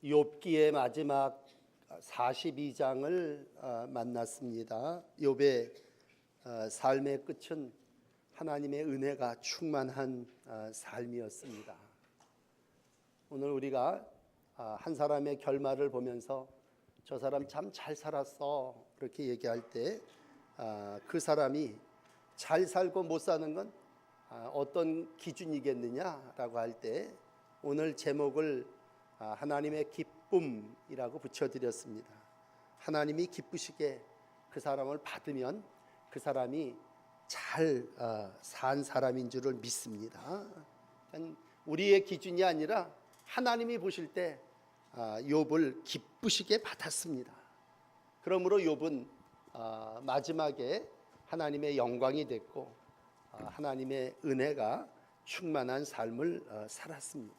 욥기의 마지막 42장을 만났습니다. 욥의 삶의 끝은 하나님의 은혜가 충만한 삶이었습니다. 오늘 우리가 한 사람의 결말을 보면서 저 사람 참 잘 살았어 그렇게 얘기할 때 그 사람이 잘 살고 못 사는 건 어떤 기준이겠느냐라고 할 때 오늘 제목을 하나님의 기쁨이라고 붙여드렸습니다. 하나님이 기쁘시게 그 사람을 받으면 그 사람이 잘 산 사람인 줄을 믿습니다. 우리의 기준이 아니라 하나님이 보실 때 욥을 기쁘시게 받았습니다. 그러므로 욥은 마지막에 하나님의 영광이 됐고 하나님의 은혜가 충만한 삶을 살았습니다.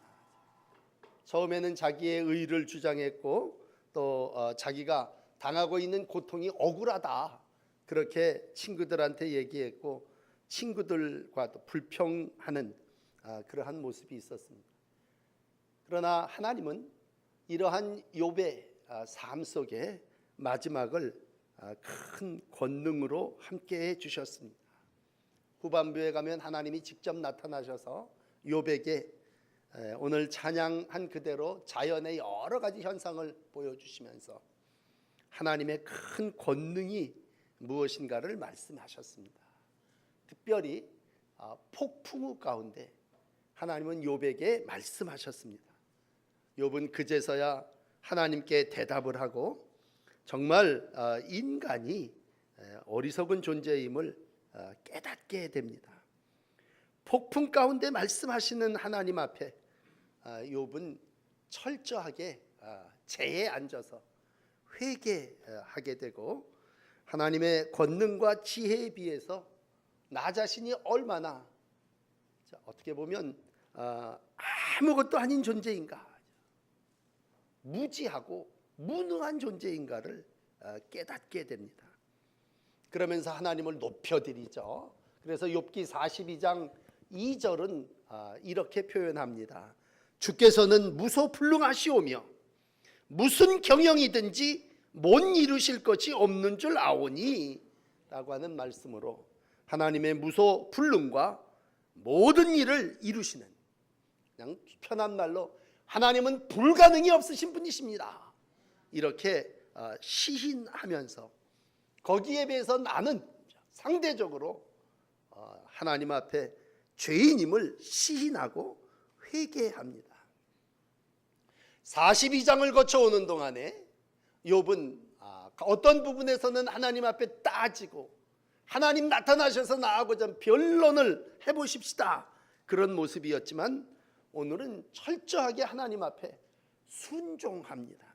처음에는 자기의 의를 주장했고 또 자기가 당하고 있는 고통이 억울하다 그렇게 친구들한테 얘기했고 친구들과도 불평하는 그러한 모습이 있었습니다. 그러나 하나님은 이러한 욥의 삶 속에 마지막을 큰 권능으로 함께해 주셨습니다. 후반부에 가면 하나님이 직접 나타나셔서 욥에게 오늘 찬양한 그대로 자연의 여러 가지 현상을 보여주시면서 하나님의 큰 권능이 무엇인가를 말씀하셨습니다. 특별히 폭풍우 가운데 하나님은 욥에게 말씀하셨습니다. 욥은 그제서야 하나님께 대답을 하고 정말 인간이 어리석은 존재임을 깨닫게 됩니다. 폭풍 가운데 말씀하시는 하나님 앞에 욥은 철저하게 제에 앉아서 회개하게 되고 하나님의 권능과 지혜에 비해서 나 자신이 얼마나 어떻게 보면 아무것도 아닌 존재인가, 무지하고 무능한 존재인가를 깨닫게 됩니다. 그러면서 하나님을 높여드리죠. 그래서 욥기 42장 2절은 이렇게 표현합니다. 주께서는 무소불능하시오며 무슨 경영이든지 못 이루실 것이 없는 줄 아오니 라고 하는 말씀으로 하나님의 무소불능과 모든 일을 이루시는, 그냥 편한 말로 하나님은 불가능이 없으신 분이십니다 이렇게 시인하면서 거기에 비해서 나는 상대적으로 하나님 앞에 죄인임을 시인하고 회개합니다. 42장을 거쳐오는 동안에 욥은 어떤 부분에서는 하나님 앞에 따지고 하나님 나타나셔서 나하고 좀 변론을 해보십시다 그런 모습이었지만 오늘은 철저하게 하나님 앞에 순종합니다.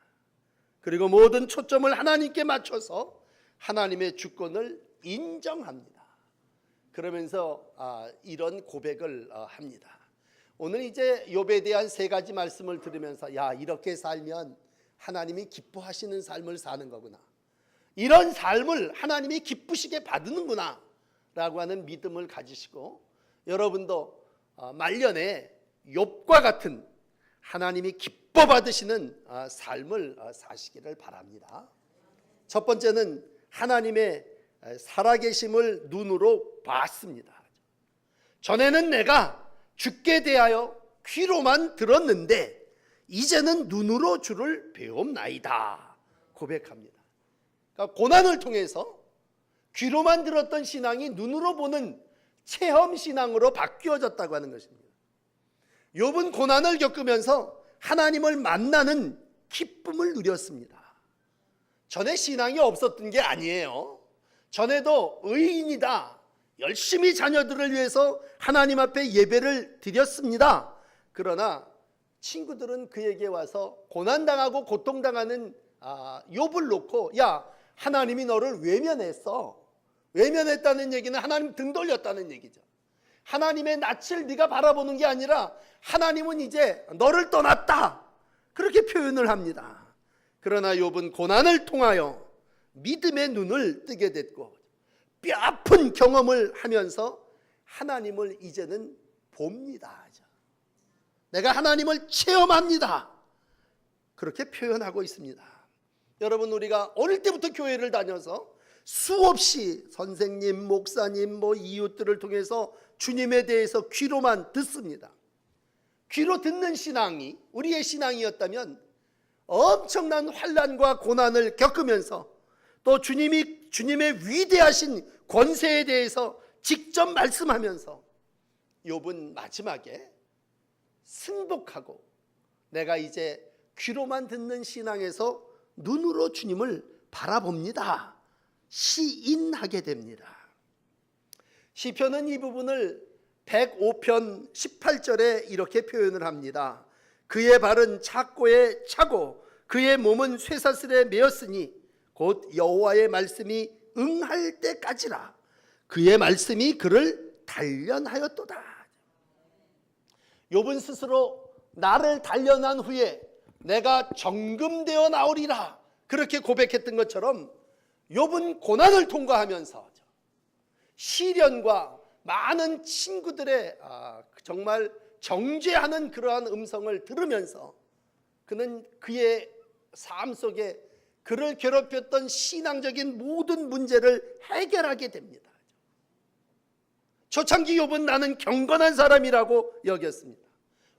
그리고 모든 초점을 하나님께 맞춰서 하나님의 주권을 인정합니다. 그러면서 이런 고백을 합니다. 오늘 이제 욥에 대한 세 가지 말씀을 들으면서 이렇게 살면 하나님이 기뻐하시는 삶을 사는 거구나, 이런 삶을 하나님이 기쁘시게 받는구나 라고 하는 믿음을 가지시고 여러분도 말년에 욥과 같은 하나님이 기뻐 받으시는 삶을 사시기를 바랍니다. 첫 번째는 하나님의 살아계심을 눈으로 봤습니다. 전에는 내가 주께 대하여 귀로만 들었는데 이제는 눈으로 주를 배움나이다 고백합니다. 그러니까 고난을 통해서 귀로만 들었던 신앙이 눈으로 보는 체험 신앙으로 바뀌어졌다고 하는 것입니다. 욥은 고난을 겪으면서 하나님을 만나는 기쁨을 누렸습니다. 전에 신앙이 없었던 게 아니에요. 전에도 의인이다, 열심히 자녀들을 위해서 하나님 앞에 예배를 드렸습니다. 그러나 친구들은 그에게 와서 고난당하고 고통당하는 욥을 놓고 하나님이 너를 외면했어, 외면했다는 얘기는 하나님 등 돌렸다는 얘기죠. 하나님의 낯을 네가 바라보는 게 아니라 하나님은 이제 너를 떠났다 그렇게 표현을 합니다. 그러나 욥은 고난을 통하여 믿음의 눈을 뜨게 됐고 뼈아픈 경험을 하면서 하나님을 이제는 봅니다. 내가 하나님을 체험합니다. 그렇게 표현하고 있습니다. 여러분, 우리가 어릴 때부터 교회를 다녀서 수없이 선생님, 목사님, 이웃들을 통해서 주님에 대해서 귀로만 듣습니다. 귀로 듣는 신앙이 우리의 신앙이었다면 엄청난 환난과 고난을 겪으면서 또 주님의 위대하신 권세에 대해서 직접 말씀하면서 욥은 마지막에 승복하고 내가 이제 귀로만 듣는 신앙에서 눈으로 주님을 바라봅니다, 시인하게 됩니다. 시편은 이 부분을 105편 18절에 이렇게 표현을 합니다. 그의 발은 착고에 차고 그의 몸은 쇠사슬에 매었으니 곧 여호와의 말씀이 응할 때까지라. 그의 말씀이 그를 단련하였도다. 욥은 스스로 나를 단련한 후에 내가 정금되어 나오리라 그렇게 고백했던 것처럼 욥은 고난을 통과하면서 시련과 많은 친구들의 정말 정죄하는 그러한 음성을 들으면서 그는 그의 삶 속에 그를 괴롭혔던 신앙적인 모든 문제를 해결하게 됩니다. 초창기 욥은 나는 경건한 사람이라고 여겼습니다.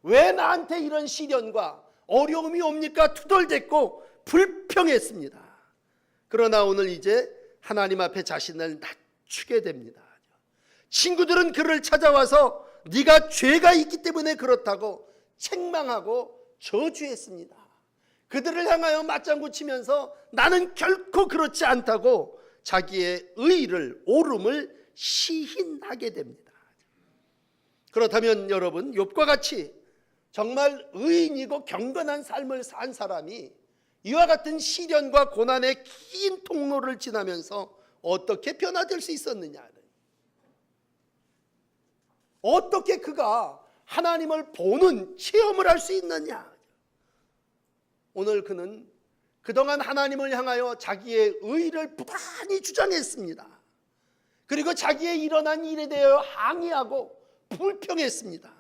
왜 나한테 이런 시련과 어려움이 옵니까? 투덜댔고 불평했습니다. 그러나 오늘 이제 하나님 앞에 자신을 낮추게 됩니다. 친구들은 그를 찾아와서 네가 죄가 있기 때문에 그렇다고 책망하고 저주했습니다. 그들을 향하여 맞장구 치면서 나는 결코 그렇지 않다고 자기의 의를, 옳음을 시인하게 됩니다. 그렇다면 여러분, 욥과 같이 정말 의인이고 경건한 삶을 산 사람이 이와 같은 시련과 고난의 긴 통로를 지나면서 어떻게 변화될 수 있었느냐, 어떻게 그가 하나님을 보는 체험을 할 수 있느냐. 오늘 그는 그동안 하나님을 향하여 자기의 의를 부단히 주장했습니다. 그리고 자기의 일어난 일에 대하여 항의하고 불평했습니다.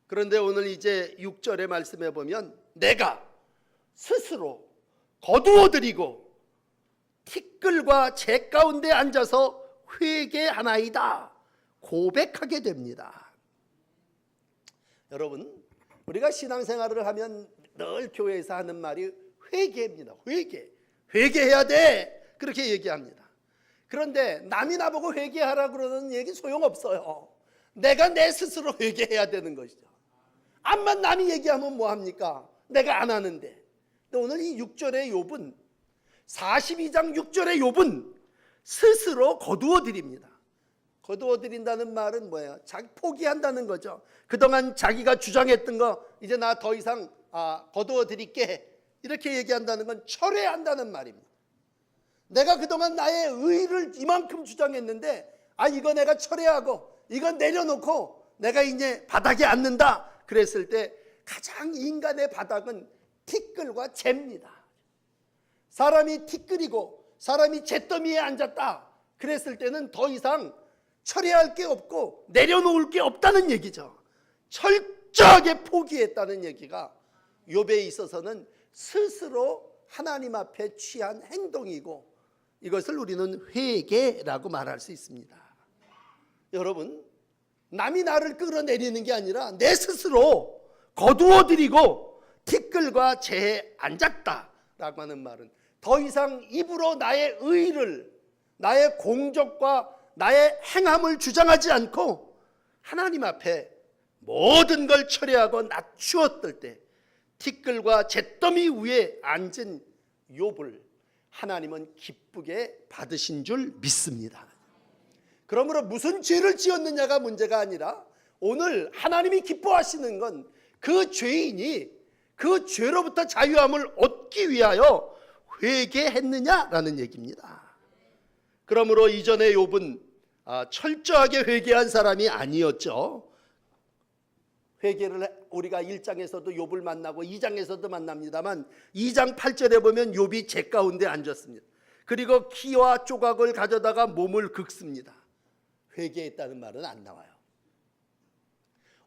그런데 오늘 이제 6절의 말씀에 보면 내가 스스로 거두어드리고 티끌과 재 가운데 앉아서 회개하나이다 고백하게 됩니다. 여러분, 우리가 신앙생활을 하면 늘 교회에서 하는 말이 회개입니다. 회개해야 돼, 그렇게 얘기합니다. 그런데 남이 나보고 회개하라 그러는 얘기 소용없어요. 내가 내 스스로 회개해야 되는 것이죠. 암만 남이 얘기하면 뭐합니까? 내가 안 하는데. 근데 오늘 이 6절의 욥은 42장 6절의 욥은 스스로 거두어 드립니다. 거두어 드린다는 말은 뭐예요? 자기 포기한다는 거죠. 그동안 자기가 주장했던 거 이제 나 더 이상 거두어 드릴게, 이렇게 얘기한다는 건 철회한다는 말입니다. 내가 그동안 나의 의를 이만큼 주장했는데 이거 내가 철회하고 이건 내려놓고 내가 이제 바닥에 앉는다 그랬을 때 가장 인간의 바닥은 티끌과 재입니다. 사람이 티끌이고 사람이 잿더미에 앉았다 그랬을 때는 더 이상 철회할 게 없고 내려놓을 게 없다는 얘기죠. 철저하게 포기했다는 얘기가 욥에 있어서는 스스로 하나님 앞에 취한 행동이고 이것을 우리는 회개라고 말할 수 있습니다. 여러분, 남이 나를 끌어내리는 게 아니라 내 스스로 거두어들이고 티끌과 재에 앉았다라고 하는 말은 더 이상 입으로 나의 의를, 나의 공적과 나의 행함을 주장하지 않고 하나님 앞에 모든 걸 철회하고 낮추었을 때 티끌과 잿더미 위에 앉은 욥을 하나님은 기쁘게 받으신 줄 믿습니다. 그러므로 무슨 죄를 지었느냐가 문제가 아니라 오늘 하나님이 기뻐하시는 건 그 죄인이 그 죄로부터 자유함을 얻기 위하여 회개했느냐라는 얘기입니다. 그러므로 이전에 욥은 철저하게 회개한 사람이 아니었죠. 회개를 우리가 1장에서도 욥을 만나고 2장에서도 만납니다만 2장 8절에 보면 욥이 재 가운데 앉았습니다. 그리고 키와 조각을 가져다가 몸을 긁습니다. 회개했다는 말은 안 나와요.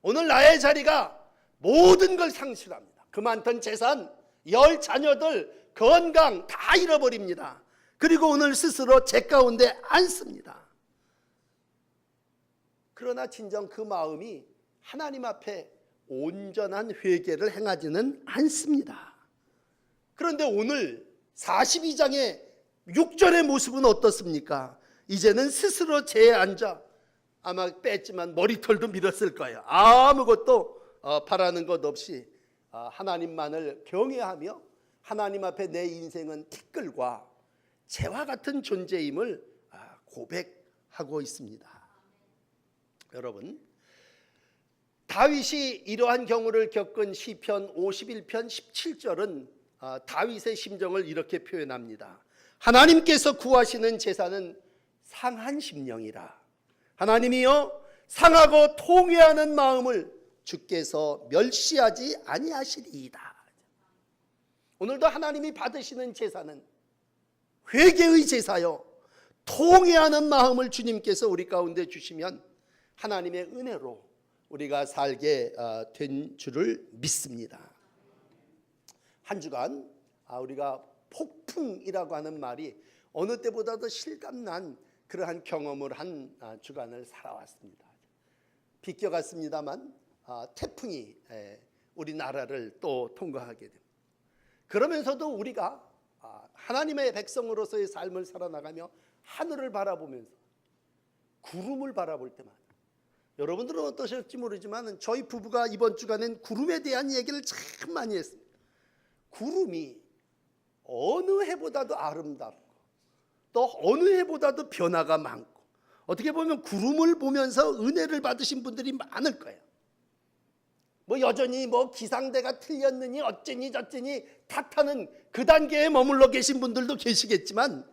오늘 나의 자리가 모든 걸 상실합니다. 그 많던 재산 열 자녀들 건강 다 잃어버립니다. 그리고 오늘 스스로 죄 가운데 앉습니다. 그러나 진정 그 마음이 하나님 앞에 온전한 회개를 행하지는 않습니다. 그런데 오늘 42장의 6절의 모습은 어떻습니까? 이제는 스스로 죄에 앉아 아마 뺐지만 머리털도 밀었을 거예요. 아무것도 바라는 것 없이 하나님만을 경외하며 하나님 앞에 내 인생은 티끌과 재와 같은 존재임을 고백하고 있습니다. 여러분, 다윗이 이러한 경우를 겪은 시편 51편 17절은 다윗의 심정을 이렇게 표현합니다. 하나님께서 구하시는 제사는 상한 심령이라. 하나님이여, 상하고 통회하는 마음을 주께서 멸시하지 아니하시리이다. 오늘도 하나님이 받으시는 제사는 회개의 제사요, 통회하는 마음을 주님께서 우리 가운데 주시면 하나님의 은혜로 우리가 살게 된 줄을 믿습니다. 한 주간 우리가 폭풍이라고 하는 말이 어느 때보다도 실감난 그러한 경험을 한 주간을 살아왔습니다. 비껴갔습니다만 태풍이 우리나라를 또 통과하게 됩니다. 그러면서도 우리가 하나님의 백성으로서의 삶을 살아나가며 하늘을 바라보면서 구름을 바라볼 때마다, 여러분들은 어떠실지 모르지만 저희 부부가 이번 주간엔 구름에 대한 얘기를 참 많이 했습니다. 구름이 어느 해보다도 아름답고 또 어느 해보다도 변화가 많고, 어떻게 보면 구름을 보면서 은혜를 받으신 분들이 많을 거예요. 여전히 기상대가 틀렸느니 어쩌니 저쩌니 탓하는 그 단계에 머물러 계신 분들도 계시겠지만,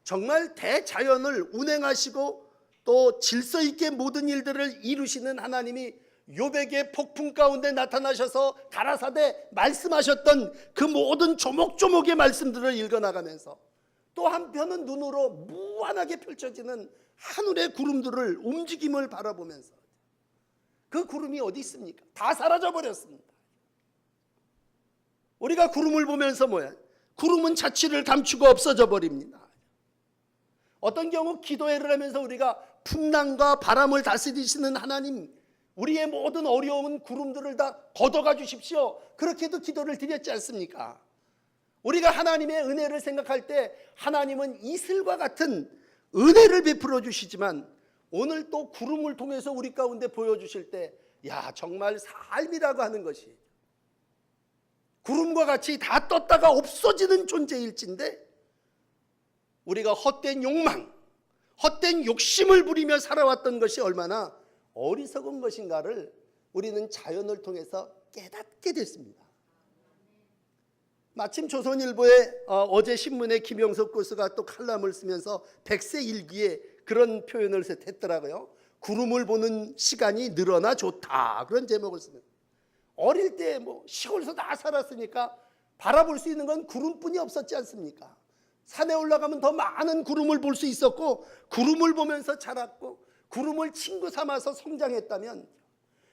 정말 대자연을 운행하시고 또 질서 있게 모든 일들을 이루시는 하나님이 욥에게 폭풍 가운데 나타나셔서 가라사대 말씀하셨던 그 모든 조목조목의 말씀들을 읽어나가면서, 또 한편은 눈으로 무한하게 펼쳐지는 하늘의 구름들을 움직임을 바라보면서, 그 구름이 어디 있습니까? 다 사라져 버렸습니다. 우리가 구름을 보면서 구름은 자취를 감추고 없어져 버립니다. 어떤 경우 기도회를 하면서 우리가 풍랑과 바람을 다스리시는 하나님, 우리의 모든 어려운 구름들을 다 걷어가 주십시오, 그렇게도 기도를 드렸지 않습니까? 우리가 하나님의 은혜를 생각할 때 하나님은 이슬과 같은 은혜를 베풀어 주시지만, 오늘 또 구름을 통해서 우리 가운데 보여주실 때, 정말 삶이라고 하는 것이 구름과 같이 다 떴다가 없어지는 존재일진데, 우리가 헛된 욕망, 헛된 욕심을 부리며 살아왔던 것이 얼마나 어리석은 것인가를 우리는 자연을 통해서 깨닫게 됐습니다. 마침 조선일보의 어제 신문에 김영석 교수가 또 칼럼을 쓰면서 백세 일기에 그런 표현을 했더라고요. 구름을 보는 시간이 늘어나 좋다, 그런 제목을 쓰면, 어릴 때 시골에서 다 살았으니까 바라볼 수 있는 건 구름뿐이 없었지 않습니까? 산에 올라가면 더 많은 구름을 볼 수 있었고, 구름을 보면서 자랐고, 구름을 친구 삼아서 성장했다면,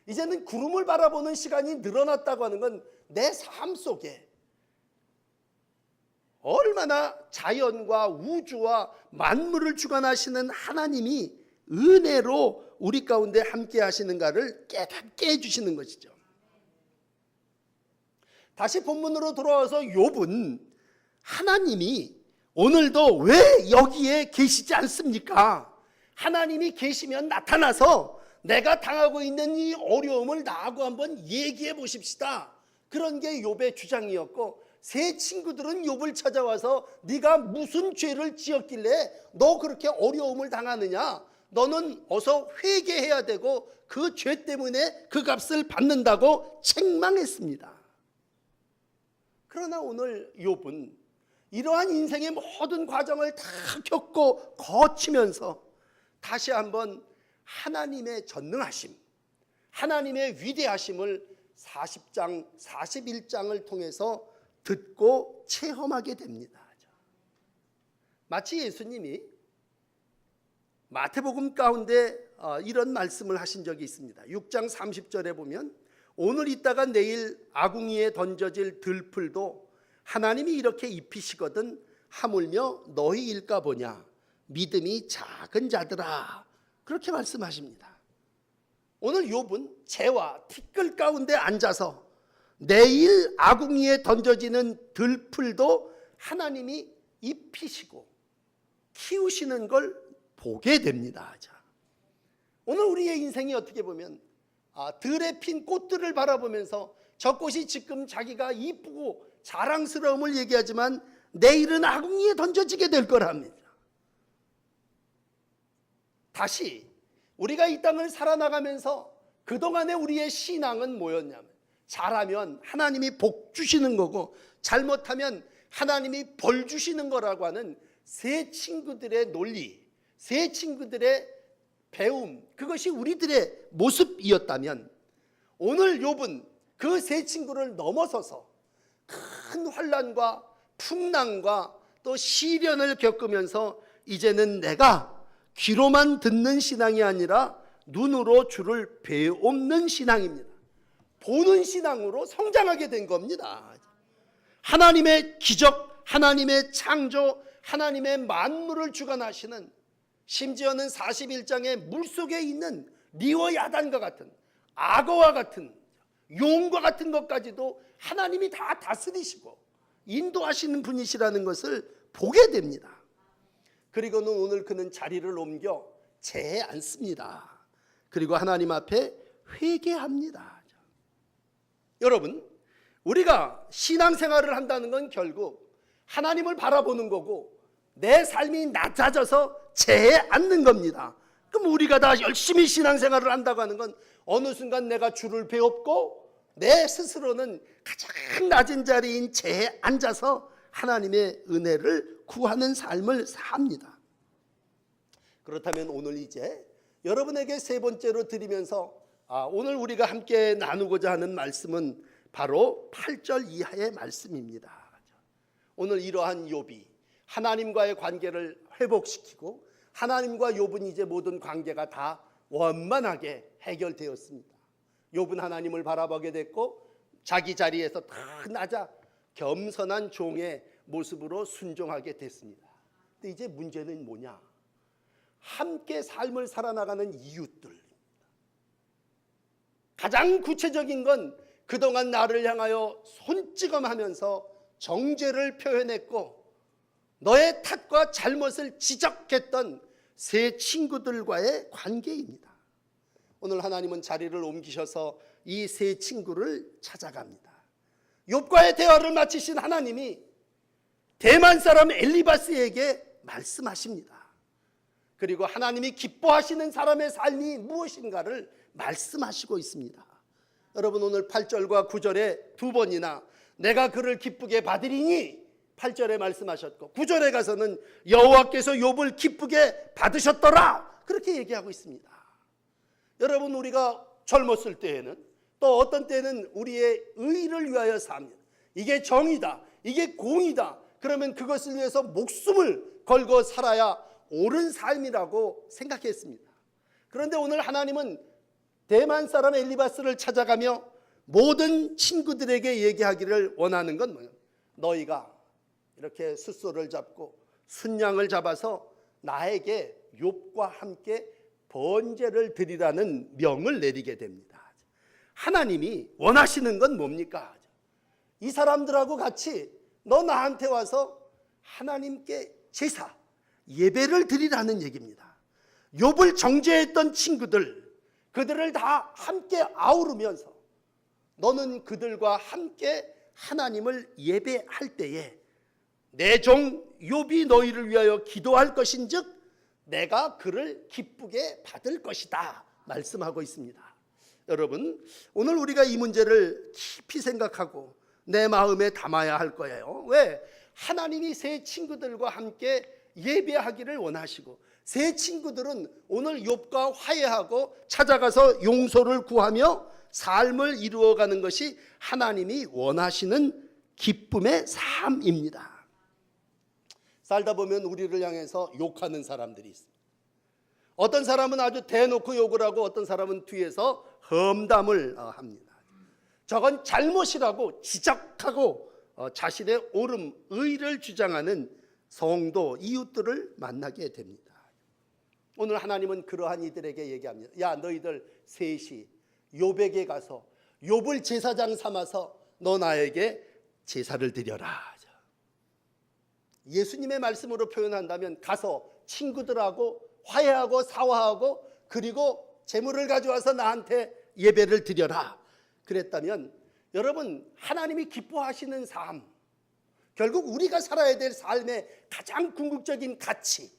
이제는 구름을 바라보는 시간이 늘어났다고 하는 건 내 삶 속에 얼마나 자연과 우주와 만물을 주관하시는 하나님이 은혜로 우리 가운데 함께 하시는가를 깨닫게 해주시는 것이죠. 다시 본문으로 돌아와서 욥은 하나님이 오늘도 왜 여기에 계시지 않습니까? 하나님이 계시면 나타나서 내가 당하고 있는 이 어려움을 나하고 한번 얘기해 보십시다, 그런 게 욥의 주장이었고, 세 친구들은 욥을 찾아와서 네가 무슨 죄를 지었길래 너 그렇게 어려움을 당하느냐, 너는 어서 회개해야 되고 그 죄 때문에 그 값을 받는다고 책망했습니다. 그러나 오늘 욥은 이러한 인생의 모든 과정을 다 겪고 거치면서 다시 한번 하나님의 전능하심, 하나님의 위대하심을 40장, 41장을 통해서 듣고 체험하게 됩니다. 마치 예수님이 마태복음 가운데 이런 말씀을 하신 적이 있습니다. 6장 30절에 보면, 오늘 있다가 내일 아궁이에 던져질 들풀도 하나님이 이렇게 입히시거든 하물며 너희일까 보냐 믿음이 작은 자들아, 그렇게 말씀하십니다. 오늘 욥은 재와 티끌 가운데 앉아서 내일 아궁이에 던져지는 들풀도 하나님이 입히시고 키우시는 걸 보게 됩니다. 오늘 우리의 인생이 어떻게 보면 들에 핀 꽃들을 바라보면서 저 꽃이 지금 자기가 이쁘고 자랑스러움을 얘기하지만 내일은 아궁이에 던져지게 될 거랍니다. 다시 우리가 이 땅을 살아나가면서 그동안의 우리의 신앙은 뭐였냐면, 잘하면 하나님이 복 주시는 거고 잘못하면 하나님이 벌 주시는 거라고 하는 새 친구들의 논리, 새 친구들의 배움, 그것이 우리들의 모습이었다면, 오늘 욥은 그 새 친구를 넘어서서 큰 환난과 풍랑과 또 시련을 겪으면서 이제는 내가 귀로만 듣는 신앙이 아니라 눈으로 주를 배움는 신앙입니다. 보는 신앙으로 성장하게 된 겁니다. 하나님의 기적, 하나님의 창조, 하나님의 만물을 주관하시는, 심지어는 41장의 물속에 있는 리워 야단과 같은, 악어와 같은, 용과 같은 것까지도 하나님이 다 다스리시고 인도하시는 분이시라는 것을 보게 됩니다. 그리고는 오늘 그는 자리를 옮겨 재에 앉습니다. 그리고 하나님 앞에 회개합니다. 여러분, 우리가 신앙생활을 한다는 건 결국 하나님을 바라보는 거고 내 삶이 낮아져서 재에 앉는 겁니다. 그럼 우리가 다 열심히 신앙생활을 한다고 하는 건 어느 순간 내가 주를 배웠고 내 스스로는 가장 낮은 자리인 재에 앉아서 하나님의 은혜를 구하는 삶을 삽니다. 그렇다면 오늘 이제 여러분에게 세 번째로 드리면서 오늘 우리가 함께 나누고자 하는 말씀은 바로 8절 이하의 말씀입니다. 오늘 이러한 욥이 하나님과의 관계를 회복시키고 하나님과 욥은 이제 모든 관계가 다 원만하게 해결되었습니다. 욥은 하나님을 바라보게 됐고 자기 자리에서 다 낮아 겸손한 종의 모습으로 순종하게 됐습니다. 근데 이제 문제는 뭐냐? 함께 삶을 살아나가는 이웃들. 가장 구체적인 건 그동안 나를 향하여 손찌검하면서 정죄를 표현했고 너의 탓과 잘못을 지적했던 세 친구들과의 관계입니다. 오늘 하나님은 자리를 옮기셔서 이 세 친구를 찾아갑니다. 욥과의 대화를 마치신 하나님이 대만 사람 엘리바스에게 말씀하십니다. 그리고 하나님이 기뻐하시는 사람의 삶이 무엇인가를 말씀하시고 있습니다. 여러분, 오늘 8절과 9절에 두 번이나 내가 그를 기쁘게 받으리니 8절에 말씀하셨고 9절에 가서는 여호와께서 욥을 기쁘게 받으셨더라, 그렇게 얘기하고 있습니다. 여러분, 우리가 젊었을 때에는 또 어떤 때는 우리의 의를 위하여 삽니다. 이게 정의다, 이게 공의다, 그러면 그것을 위해서 목숨을 걸고 살아야 옳은 삶이라고 생각했습니다. 그런데 오늘 하나님은 대만 사람 엘리바스를 찾아가며 모든 친구들에게 얘기하기를 원하는 건 뭐예요? 너희가 이렇게 숫소를 잡고 순양을 잡아서 나에게 욥과 함께 번제를 드리라는 명을 내리게 됩니다. 하나님이 원하시는 건 뭡니까? 이 사람들하고 같이 너 나한테 와서 하나님께 제사, 예배를 드리라는 얘기입니다. 욥을 정죄했던 친구들, 그들을 다 함께 아우르면서 너는 그들과 함께 하나님을 예배할 때에 내 종 욥이 너희를 위하여 기도할 것인즉 내가 그를 기쁘게 받을 것이다 말씀하고 있습니다. 여러분, 오늘 우리가 이 문제를 깊이 생각하고 내 마음에 담아야 할 거예요. 왜? 하나님이 새 친구들과 함께 예배하기를 원하시고 새 친구들은 오늘 욥과 화해하고 찾아가서 용서를 구하며 삶을 이루어가는 것이 하나님이 원하시는 기쁨의 삶입니다. 살다 보면 우리를 향해서 욕하는 사람들이 있습니다. 어떤 사람은 아주 대놓고 욕을 하고 어떤 사람은 뒤에서 험담을 합니다. 저건 잘못이라고 지적하고 자신의 옳음, 의를 주장하는 성도, 이웃들을 만나게 됩니다. 오늘 하나님은 그러한 이들에게 얘기합니다. 야, 너희들 셋이 욥에게 가서 욥을 제사장 삼아서 너 나에게 제사를 드려라. 예수님의 말씀으로 표현한다면 가서 친구들하고 화해하고 사화하고 그리고 재물을 가져와서 나한테 예배를 드려라. 그랬다면 여러분, 하나님이 기뻐하시는 삶, 결국 우리가 살아야 될 삶의 가장 궁극적인 가치,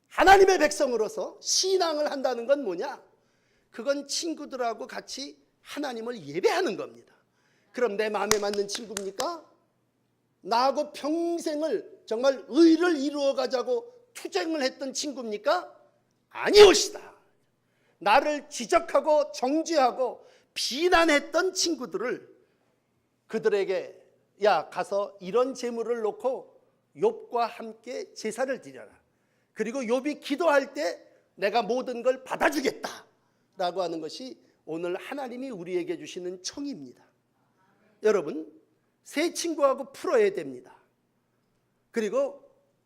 하나님의 백성으로서 신앙을 한다는 건 뭐냐? 그건 친구들하고 같이 하나님을 예배하는 겁니다. 그럼 내 마음에 맞는 친구입니까? 나하고 평생을 정말 의를 이루어 가자고 투쟁을 했던 친구입니까? 아니오시다. 나를 지적하고 정죄하고 비난했던 친구들을 그들에게 야, 가서 이런 재물을 놓고 욥과 함께 제사를 드려라. 그리고 욥이 기도할 때 내가 모든 걸 받아주겠다 라고 하는 것이 오늘 하나님이 우리에게 주시는 청입니다. 여러분, 새 친구하고 풀어야 됩니다. 그리고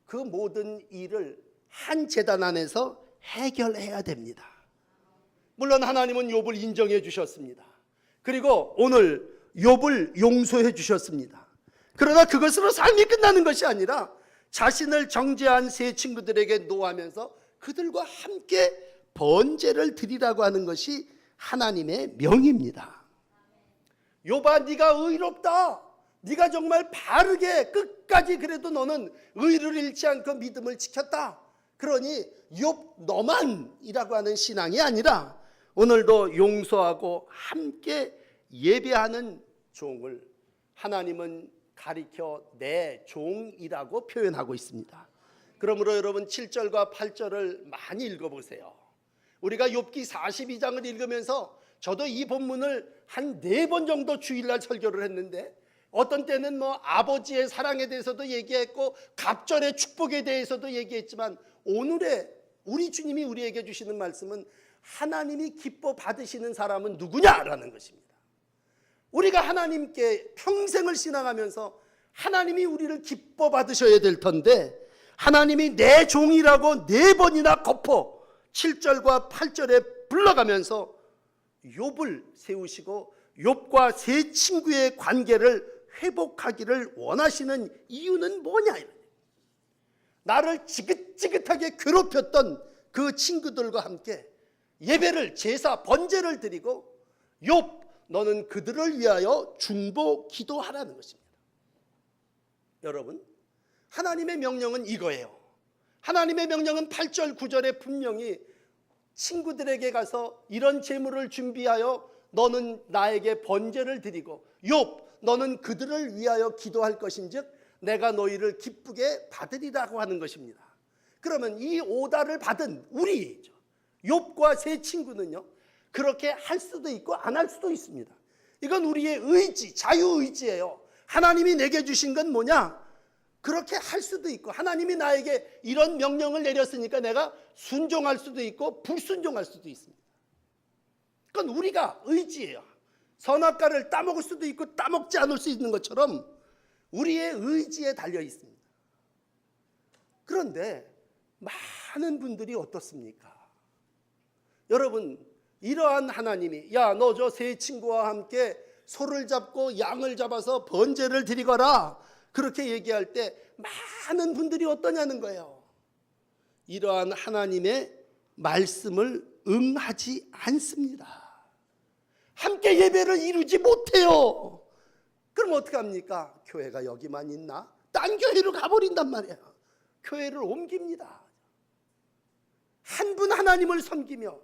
그 모든 일을 한 제단 안에서 해결해야 됩니다. 물론 하나님은 욥을 인정해 주셨습니다. 그리고 오늘 욥을 용서해 주셨습니다. 그러나 그것으로 삶이 끝나는 것이 아니라 자신을 정죄한 세 친구들에게 노하면서 그들과 함께 번제를 드리라고 하는 것이 하나님의 명입니다. 욥아, 네가 의롭다. 네가 정말 바르게 끝까지 그래도 너는 의를 잃지 않고 믿음을 지켰다. 그러니 욥 너만이라고 하는 신앙이 아니라 오늘도 용서하고 함께 예배하는 종을 하나님은 가리켜 내 종이라고 표현하고 있습니다. 그러므로 여러분 7절과 8절을 많이 읽어보세요. 우리가 욥기 42장을 읽으면서 저도 이 본문을 한 4번 정도 주일날 설교를 했는데 어떤 때는 뭐 아버지의 사랑에 대해서도 얘기했고 갑절의 축복에 대해서도 얘기했지만 오늘의 우리 주님이 우리에게 주시는 말씀은 하나님이 기뻐 받으시는 사람은 누구냐라는 것입니다. 우리가 하나님께 평생을 신앙하면서 하나님이 우리를 기뻐 받으셔야 될 텐데 하나님이 내 종이라고 4번이나 겉포 7절과 8절에 불러가면서 욥을 세우시고 욥과 세 친구의 관계를 회복하기를 원하시는 이유는 뭐냐? 나를 지긋지긋하게 괴롭혔던 그 친구들과 함께 예배를, 제사, 번제를 드리고 욥, 너는 그들을 위하여 중보 기도하라는 것입니다. 여러분, 하나님의 명령은 이거예요. 하나님의 명령은 8절 9절에 분명히 친구들에게 가서 이런 제물을 준비하여 너는 나에게 번제를 드리고 욥, 너는 그들을 위하여 기도할 것인즉 내가 너희를 기쁘게 받으리라고 하는 것입니다. 그러면 이 오다를 받은 우리 욥과 세 친구는요, 그렇게 할 수도 있고 안 할 수도 있습니다. 이건 우리의 의지, 자유의지예요. 하나님이 내게 주신 건 뭐냐? 그렇게 할 수도 있고 하나님이 나에게 이런 명령을 내렸으니까 내가 순종할 수도 있고 불순종할 수도 있습니다. 그건 우리가 의지예요. 선악과를 따먹을 수도 있고 따먹지 않을 수 있는 것처럼 우리의 의지에 달려 있습니다. 그런데 많은 분들이 어떻습니까? 여러분, 이러한 하나님이 야, 너 저 세 친구와 함께 소를 잡고 양을 잡아서 번제를 드리거라 그렇게 얘기할 때 많은 분들이 어떠냐는 거예요. 이러한 하나님의 말씀을 응하지 않습니다. 함께 예배를 이루지 못해요. 그럼 어떻게 합니까? 교회가 여기만 있나? 딴 교회로 가버린단 말이에요. 교회를 옮깁니다. 한 분 하나님을 섬기며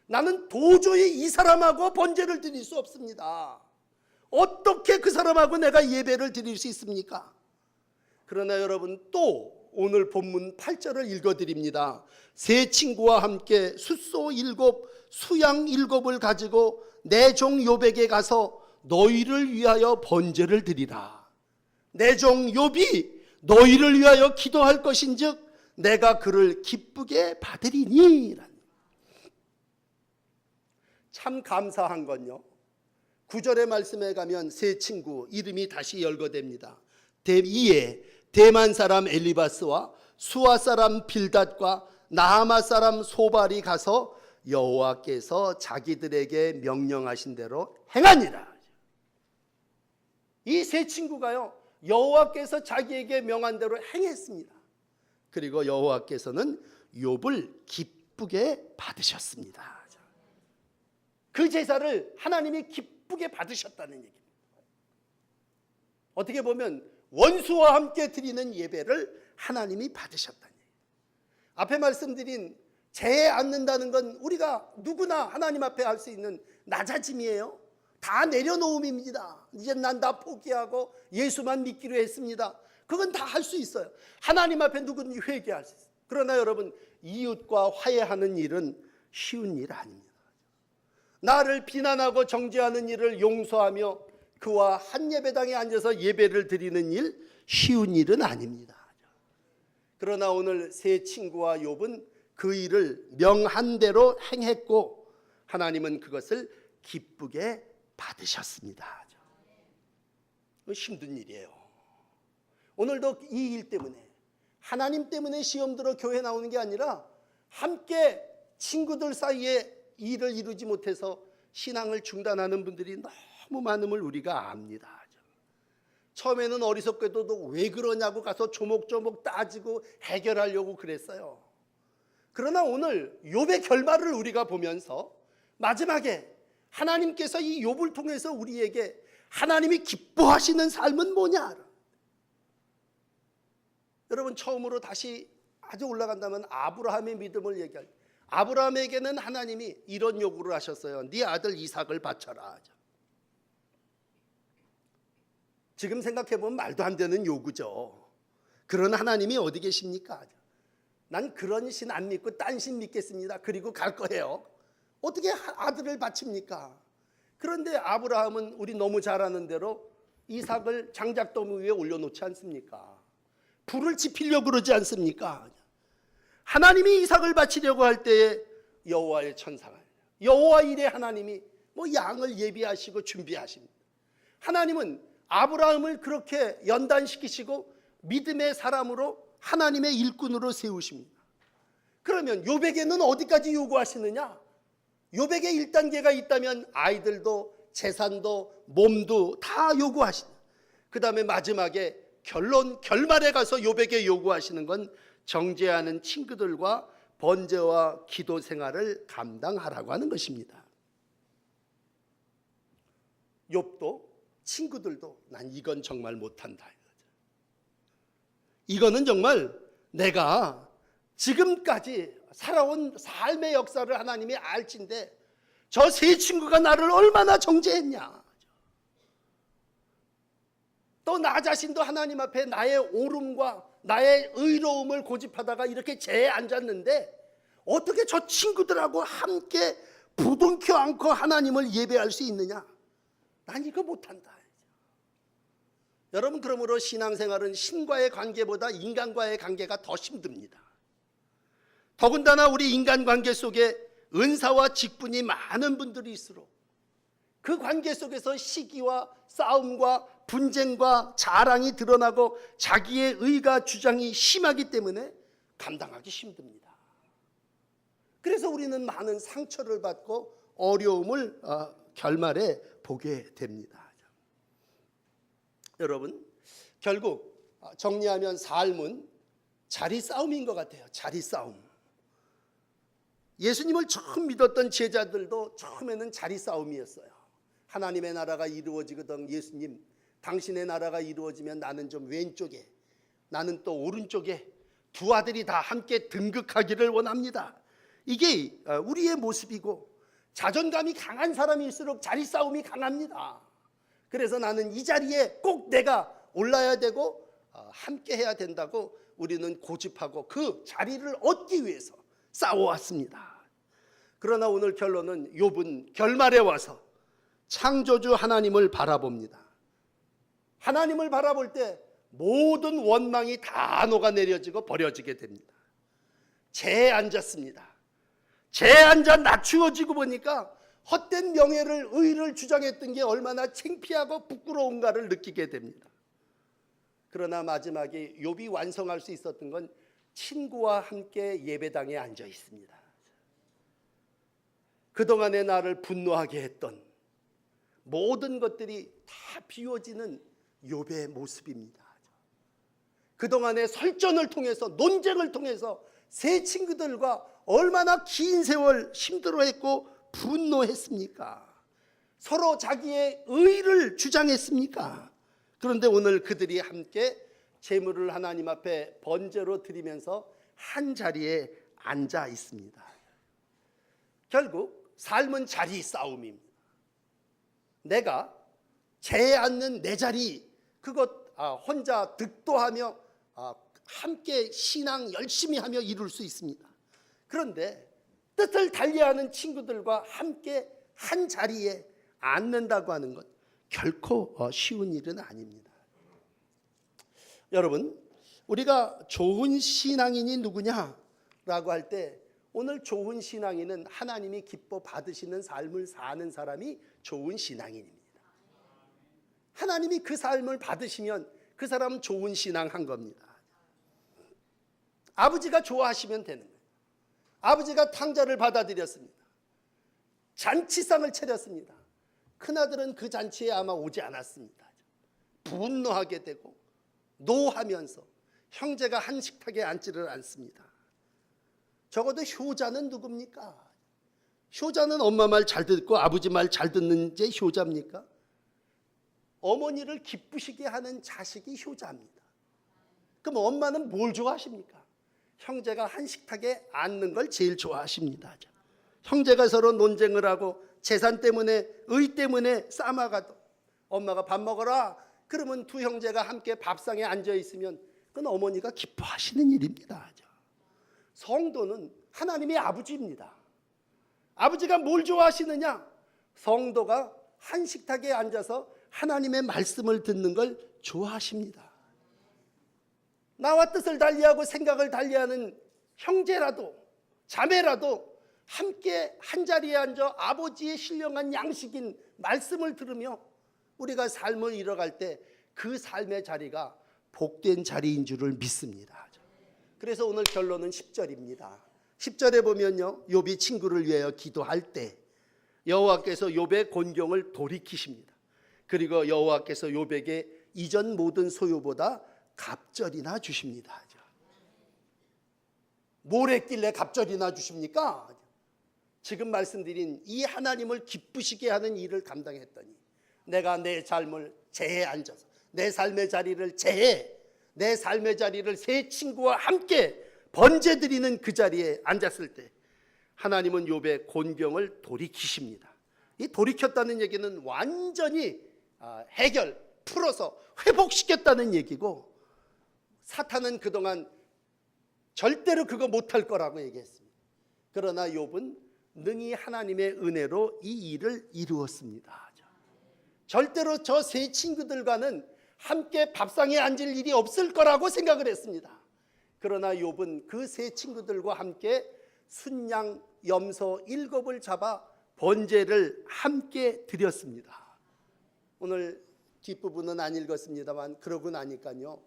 나는 도저히 이 사람하고 번제를 드릴 수 없습니다. 어떻게 그 사람하고 내가 예배를 드릴 수 있습니까? 그러나 여러분, 또 오늘 본문 8절을 읽어드립니다. 세 친구와 함께 숫소 7, 수양 7을 가지고 내 종 욥에게 가서 너희를 위하여 번제를 드리라. 내 종 욥이 너희를 위하여 기도할 것인즉 내가 그를 기쁘게 받으리니. 참 감사한 건요, 9절의 말씀에 가면 세 친구 이름이 다시 열거됩니다. 이에 대만 사람 엘리바스와 수아 사람 빌닷과 나하마 사람 소발이 가서 여호와께서 자기들에게 명령하신 대로 행하니라. 이 세 친구가요, 여호와께서 자기에게 명한 대로 행했습니다. 그리고 여호와께서는 욥을 기쁘게 받으셨습니다. 그 제사를 하나님이 기쁘게 받으셨다는 얘기입니다. 어떻게 보면 원수와 함께 드리는 예배를 하나님이 받으셨다는 얘기예요. 앞에 말씀드린 죄에 앉는다는 건 우리가 누구나 하나님 앞에 할 수 있는 낮아짐이에요. 다 내려놓음입니다. 이제 난 다 포기하고 예수만 믿기로 했습니다. 그건 다 할 수 있어요. 하나님 앞에 누구든지 회개할 수 있어요. 그러나 여러분, 이웃과 화해하는 일은 쉬운 일 아닙니다. 나를 비난하고 정죄하는 일을 용서하며 그와 한 예배당에 앉아서 예배를 드리는 일, 쉬운 일은 아닙니다. 그러나 오늘 세 친구와 욥은 그 일을 명한 대로 행했고 하나님은 그것을 기쁘게 받으셨습니다. 힘든 일이에요. 오늘도 이 일 때문에, 하나님 때문에 시험 들어 교회 나오는 게 아니라 함께 친구들 사이에 일을 이루지 못해서 신앙을 중단하는 분들이 너무 많음을 우리가 압니다. 처음에는 어리석게도 왜 그러냐고 가서 조목조목 따지고 해결하려고 그랬어요. 그러나 오늘 욥의 결말을 우리가 보면서 마지막에 하나님께서 이 욥을 통해서 우리에게 하나님이 기뻐하시는 삶은 뭐냐? 여러분, 처음으로 다시 아주 올라간다면 아브라함의 믿음을 얘기할 때, 아브라함에게는 하나님이 이런 요구를 하셨어요. 네 아들 이삭을 바쳐라. 지금 생각해보면 말도 안 되는 요구죠. 그런 하나님이 어디 계십니까? 난 그런 신 안 믿고 딴 신 믿겠습니다. 그리고 갈 거예요. 어떻게 아들을 바칩니까? 그런데 아브라함은 우리 너무 잘 아는 대로 이삭을 장작더미 위에 올려놓지 않습니까? 불을 지피려고 그러지 않습니까? 하나님이 이삭을 바치려고 할 때에 여호와의 천사가, 여호와 일의 하나님이 양을 예비하시고 준비하십니다. 하나님은 아브라함을 그렇게 연단시키시고 믿음의 사람으로 하나님의 일꾼으로 세우십니다. 그러면 욥에게는 어디까지 요구하시느냐? 욥에게 1단계가 있다면 아이들도 재산도 몸도 다 요구하신다. 그 다음에 마지막에 결말에 가서 욥에게 요구하시는 건 정죄하는 친구들과 번제와 기도 생활을 감당하라고 하는 것입니다. 욥도 친구들도 난 이건 정말 못한다. 이거는 정말 내가 지금까지 살아온 삶의 역사를 하나님이 알진데 저 세 친구가 나를 얼마나 정죄했냐. 또 나 자신도 하나님 앞에 나의 옳음과 나의 의로움을 고집하다가 이렇게 죄에 앉았는데 어떻게 저 친구들하고 함께 부둥켜 안고 하나님을 예배할 수 있느냐? 난 이거 못한다. 여러분, 그러므로 신앙생활은 신과의 관계보다 인간과의 관계가 더 힘듭니다. 더군다나 우리 인간관계 속에 은사와 직분이 많은 분들이 있을수록 그 관계 속에서 시기와 싸움과 분쟁과 자랑이 드러나고 자기의 의가 주장이 심하기 때문에 감당하기 힘듭니다. 그래서 우리는 많은 상처를 받고 어려움을 결말에 보게 됩니다. 여러분, 결국 정리하면 삶은 자리 싸움인 것 같아요. 자리 싸움. 예수님을 처음 믿었던 제자들도 처음에는 자리 싸움이었어요. 하나님의 나라가 이루어지거든 예수님, 당신의 나라가 이루어지면 나는 좀 왼쪽에, 나는 또 오른쪽에, 두 아들이 다 함께 등극하기를 원합니다. 이게 우리의 모습이고, 자존감이 강한 사람일수록 자리 싸움이 강합니다. 그래서 나는 이 자리에 꼭 내가 올라야 되고 함께 해야 된다고 우리는 고집하고 그 자리를 얻기 위해서 싸워왔습니다. 그러나 오늘 결론은 욥은 결말에 와서 창조주 하나님을 바라봅니다. 하나님을 바라볼 때 모든 원망이 다 녹아내려지고 버려지게 됩니다. 죄에 앉았습니다. 죄에 앉아 낮추어지고 보니까 헛된 명예를, 의를 주장했던 게 얼마나 창피하고 부끄러운가를 느끼게 됩니다. 그러나 마지막에 욥이 완성할 수 있었던 건 친구와 함께 예배당에 앉아 있습니다. 그동안에 나를 분노하게 했던 모든 것들이 다 비워지는 욥의 모습입니다. 그동안의 설전을 통해서, 논쟁을 통해서 세 친구들과 얼마나 긴 세월 힘들어했고 분노했습니까? 서로 자기의 의를 주장했습니까? 그런데 오늘 그들이 함께 제물을 하나님 앞에 번제로 드리면서 한 자리에 앉아 있습니다. 결국 삶은 자리 싸움입니다. 내가 재에 앉는 내 자리, 그것 혼자 득도하며 함께 신앙 열심히 하며 이룰 수 있습니다. 그런데 뜻을 달리하는 친구들과 함께 한 자리에 앉는다고 하는 것 결코 쉬운 일은 아닙니다. 여러분, 우리가 좋은 신앙인이 누구냐라고 할 때 오늘 좋은 신앙인은 하나님이 기뻐 받으시는 삶을 사는 사람이 좋은 신앙인입니다. 하나님이 그 삶을 받으시면 그 사람은 좋은 신앙 한 겁니다. 아버지가 좋아하시면 되는 거예요. 아버지가 탕자를 받아들였습니다. 잔치상을 차렸습니다. 큰아들은 그 잔치에 아마 오지 않았습니다. 분노하게 되고 노하면서 형제가 한 식탁에 앉지를 않습니다. 적어도 효자는 누굽니까? 효자는 엄마 말 잘 듣고 아버지 말 잘 듣는 게 효자입니까? 어머니를 기쁘시게 하는 자식이 효자입니다. 그럼 엄마는 뭘 좋아하십니까? 형제가 한 식탁에 앉는 걸 제일 좋아하십니다. 형제가 서로 논쟁을 하고 재산 때문에, 의 때문에 싸마가도 엄마가 밥 먹어라 그러면 두 형제가 함께 밥상에 앉아 있으면 그건 어머니가 기뻐하시는 일입니다. 성도는 하나님의 아버지입니다. 아버지가 뭘 좋아하시느냐? 성도가 한 식탁에 앉아서 하나님의 말씀을 듣는 걸 좋아하십니다. 나와 뜻을 달리하고 생각을 달리하는 형제라도 자매라도 함께 한자리에 앉아 아버지의 신령한 양식인 말씀을 들으며 우리가 삶을 이뤄갈 때 그 삶의 자리가 복된 자리인 줄을 믿습니다. 그래서 오늘 결론은 10절입니다. 10절에 보면요, 욥이 친구를 위하여 기도할 때 여호와께서 욥의 곤경을 돌이키십니다. 그리고 여호와께서 욥에게 이전 모든 소유보다 갑절이나 주십니다. 뭘 했길래 갑절이나 주십니까? 지금 말씀드린 이 하나님을 기쁘시게 하는 일을 감당했더니 내가 내 삶을 재에 앉아서 내 삶의 자리를 재에, 내 삶의 자리를 세 친구와 함께 번제드리는 그 자리에 앉았을 때 하나님은 욥의 곤경을 돌이키십니다. 이 돌이켰다는 얘기는 완전히 해결, 풀어서 회복시켰다는 얘기고, 사탄은 그동안 절대로 그거 못할 거라고 얘기했습니다. 그러나 욥은 능히 하나님의 은혜로 이 일을 이루었습니다. 절대로 저 세 친구들과는 함께 밥상에 앉을 일이 없을 거라고 생각을 했습니다. 그러나 욥은 그 세 친구들과 함께 순양 염소 7을 잡아 번제를 함께 드렸습니다. 오늘 뒷부분은 안 읽었습니다만 그러고 나니까요,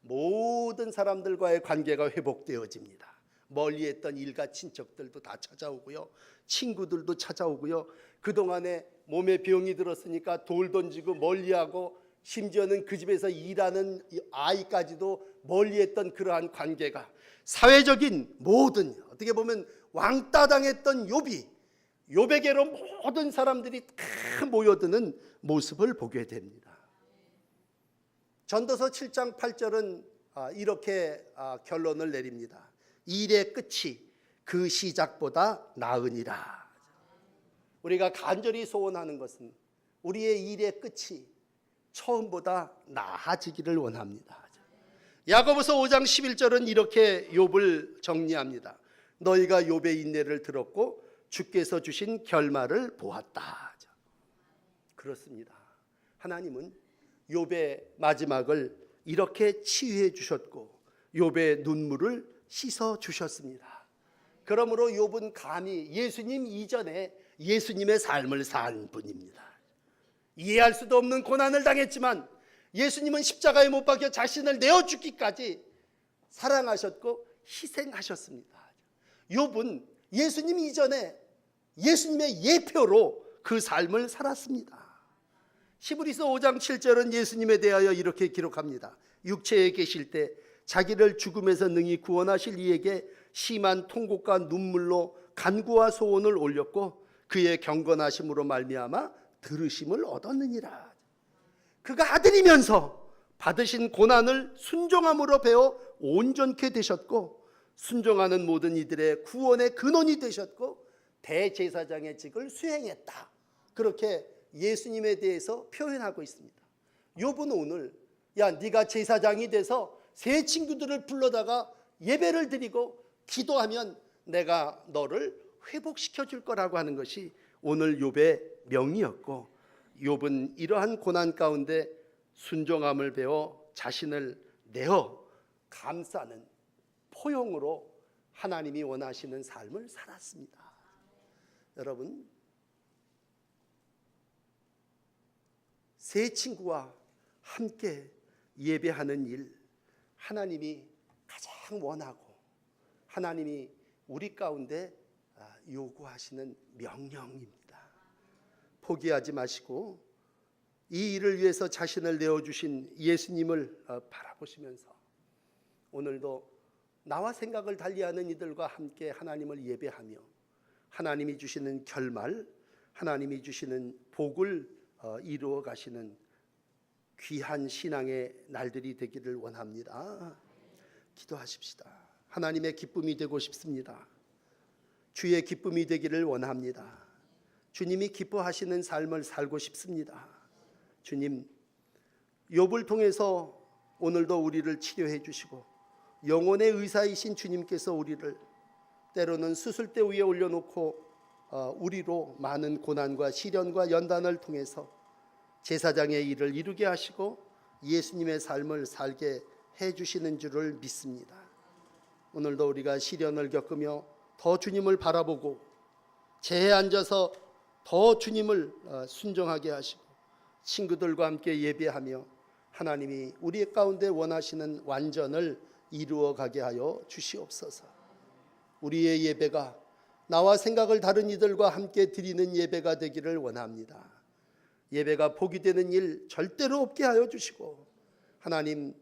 모든 사람들과의 관계가 회복되어집니다. 멀리했던 일가 친척들도 다 찾아오고요, 친구들도 찾아오고요, 그동안에 몸에 병이 들었으니까 돌 던지고 멀리하고 심지어는 그 집에서 일하는 아이까지도 멀리했던 그러한 관계가, 사회적인 모든, 어떻게 보면 왕따 당했던 욥에게로 모든 사람들이 다 모여드는 모습을 보게 됩니다. 전도서 7장 8절은 이렇게 결론을 내립니다. 일의 끝이 그 시작보다 나으니라. 우리가 간절히 소원하는 것은 우리의 일의 끝이 처음보다 나아지기를 원합니다. 야고보서 5장 11절은 이렇게 욥을 정리합니다. 너희가 욥의 인내를 들었고 주께서 주신 결말을 보았다. 그렇습니다. 하나님은 욥의 마지막을 이렇게 치유해 주셨고 욥의 눈물을 씻어 주셨습니다. 그러므로 욥은 감히 예수님 이전에 예수님의 삶을 산 분입니다. 이해할 수도 없는 고난을 당했지만 예수님은 십자가에 못 박혀 자신을 내어 죽기까지 사랑하셨고 희생하셨습니다. 욥은 예수님 이전에 예수님의 예표로 그 삶을 살았습니다. 히브리서 5장 7절은 예수님에 대하여 이렇게 기록합니다. 육체에 계실 때 자기를 죽음에서 능히 구원하실 이에게 심한 통곡과 눈물로 간구와 소원을 올렸고 그의 경건하심으로 말미암아 들으심을 얻었느니라. 그가 아들이면서 받으신 고난을 순종함으로 배워 온전케 되셨고 순종하는 모든 이들의 구원의 근원이 되셨고 대제사장의 직을 수행했다. 그렇게 예수님에 대해서 표현하고 있습니다. 욥은 오늘 야 네가 제사장이 돼서 새 친구들을 불러다가 예배를 드리고 기도하면 내가 너를 회복시켜 줄 거라고 하는 것이 오늘 욥의 명이었고 욥은 이러한 고난 가운데 순종함을 배워 자신을 내어 감싸는 포용으로 하나님이 원하시는 삶을 살았습니다. 여러분, 새 친구와 함께 예배하는 일, 하나님이 가장 원하고 하나님이 우리 가운데 요구하시는 명령입니다. 포기하지 마시고 이 일을 위해서 자신을 내어주신 예수님을 바라보시면서 오늘도 나와 생각을 달리하는 이들과 함께 하나님을 예배하며 하나님이 주시는 결말, 하나님이 주시는 복을 이루어 가시는 귀한 신앙의 날들이 되기를 원합니다. 기도하십시다. 하나님의 기쁨이 되고 싶습니다. 주의 기쁨이 되기를 원합니다. 주님이 기뻐하시는 삶을 살고 싶습니다. 주님, 욥을 통해서 오늘도 우리를 치료해 주시고 영혼의 의사이신 주님께서 우리를 때로는 수술대 위에 올려놓고 우리로 많은 고난과 시련과 연단을 통해서 제사장의 일을 이루게 하시고 예수님의 삶을 살게 해주시는 줄을 믿습니다. 오늘도 우리가 시련을 겪으며 더 주님을 바라보고 제에 앉아서 더 주님을 순종하게 하시고 친구들과 함께 예배하며 하나님이 우리 가운데 원하시는 완전을 이루어 가게 하여 주시옵소서. 우리의 예배가 나와 생각을 다른 이들과 함께 드리는 예배가 되기를 원합니다. 예배가 포기되는 일 절대로 없게 하여 주시고 하나님,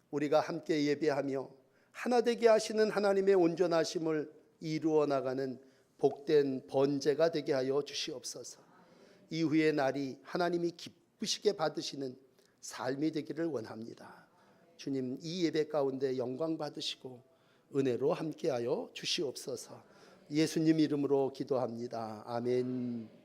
우리가 함께 예배하며 하나 되게 하시는 하나님의 온전하심을 이루어 나가는 복된 번제가 되게 하여 주시옵소서. 이후의 날이 하나님이 기쁘시게 받으시는 삶이 되기를 원합니다. 주님, 이 예배 가운데 영광 받으시고 은혜로 함께하여 주시옵소서. 예수님 이름으로 기도합니다. 아멘.